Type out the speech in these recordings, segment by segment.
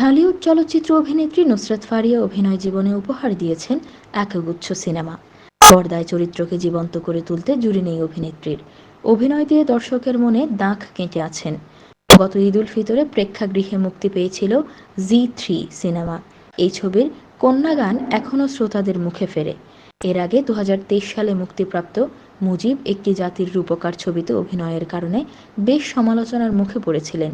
Hollywood চলচ্চিত্র অভিনেত্রী নুসরাত ফারিয়া অভিনয় জীবনে উপহার দিয়েছেন একগুচ্ছ সিনেমা। পর্দায় চরিত্রকে জীবন্ত করে তুলতে জুড়ি নেই অভিনেত্রীর। অভিনয় দিয়ে দর্শকের মনে দাগ কেটে আছেন। গত ঈদ উল ফিতরে প্রেক্ষাগৃহে মুক্তি পেয়েছিল জি3 সিনেমা। এই ছবির কন্যা গান এখনও শ্রোতাদের মুখে ফেরে। এর আগে 2023 সালে মুক্তিপ্রাপ্ত মুজিব একটি জাতির রূপকার ছবিতে অভিনয়ের কারণে বেশ সমালোচনার মুখে পড়েছিলেন।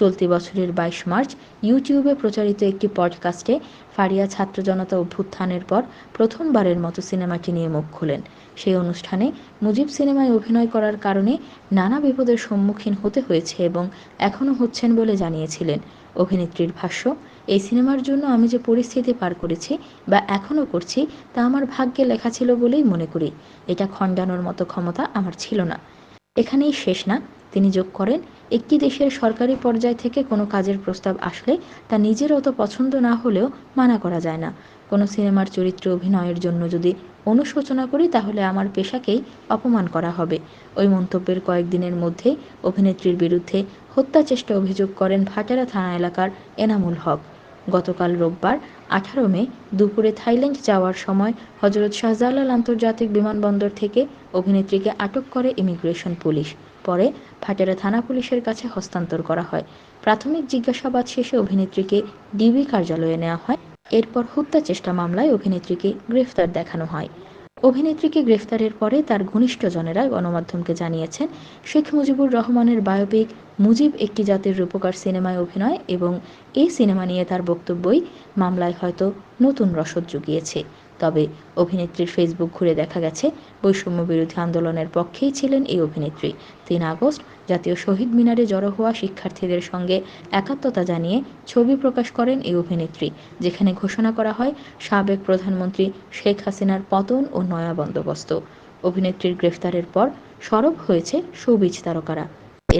চলতি বছরের 22 মার্চ ইউটিউবে প্রচারিত একটি পডকাস্টে ফারিয়া ছাত্র জনতা অভ্যুত্থানের পর প্রথমবারের মতো সিনেমাটি নিয়ে মুখ খোলেন। সেই অনুষ্ঠানে মুজিব সিনেমায় অভিনয় করার কারণে নানা বিপদের সম্মুখীন হতে হয়েছে এবং এখনও হচ্ছেন বলে জানিয়েছিলেন। অভিনেত্রীর ভাষ্য, এই সিনেমার জন্য আমি যে পরিস্থিতি পার করেছি বা এখনও করছি তা আমার ভাগ্যে লেখা ছিল বলেই মনে করি। এটা খণ্ডানোর মতো ক্ষমতা আমার ছিল না। এখানেই শেষ না, তিনি যোগ করেন, একটি দেশের সরকারি পর্যায় থেকে কোনো কাজের প্রস্তাব আসলে তা নিজের অত পছন্দ না হলেও মানা করা যায় না। কোনো সিনেমার চরিত্রে অভিনয়ের জন্য যদি অনুশোচনা করি তাহলে আমার পেশাকেই অপমান করা হবে। ওই মন্তব্যের কয়েকদিনের মধ্যেই অভিনেত্রীর বিরুদ্ধে হত্যা চেষ্টা অভিযোগ করেন ভাটারা থানা এলাকার এনামুল হক। গতকাল রোববার 18 মে দুপুরে থাইল্যান্ড যাওয়ার সময় হজরত শাহজালাল আন্তর্জাতিক বিমানবন্দর থেকে অভিনেত্রীকে আটক করে ইমিগ্রেশন পুলিশ। পরে ভাটারা থানা পুলিশের কাছে হস্তান্তর করা হয়। প্রাথমিক জিজ্ঞাসাবাদ শেষে অভিনেত্রীকে ডিবি কার্যালয়ে নেওয়া হয়। এরপর হত্যা চেষ্টা মামলায় অভিনেত্রীকে গ্রেফতার দেখানো হয়। অভিনেত্রীকে গ্রেফতারের পরে তার ঘনিষ্ঠজনেরা গণমাধ্যমকে জানিয়েছেন, শেখ মুজিবুর রহমানের বায়োপিক মুজিব একটি জাতির রূপকার সিনেমায় অভিনয় এবং এই সিনেমা নিয়ে তার বক্তব্যই মামলায় হয়তো নতুন রসদ জুগিয়েছে। তবে অভিনেত্রীর ফেসবুক ঘুরে দেখা গেছে বৈষম্য বিরোধী আন্দোলনের পক্ষেই ছিলেন এই অভিনেত্রী। 3 আগস্ট জাতীয় শহীদ মিনারে জড়ো হওয়া শিক্ষার্থীদের সঙ্গে একাত্মতা জানিয়ে ছবি প্রকাশ করেন এই অভিনেত্রী, যেখানে ঘোষণা করা হয় সাবেক প্রধানমন্ত্রী শেখ হাসিনার পতন ও নয়া বন্দোবস্ত। অভিনেত্রীর গ্রেফতারের পর সরব হয়েছে শোবিজ তারকারা।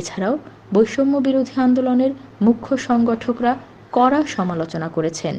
এছাড়াও বৈষম্য বিরোধী আন্দোলনের মুখ্য সংগঠকরা কড়া সমালোচনা করেছেন।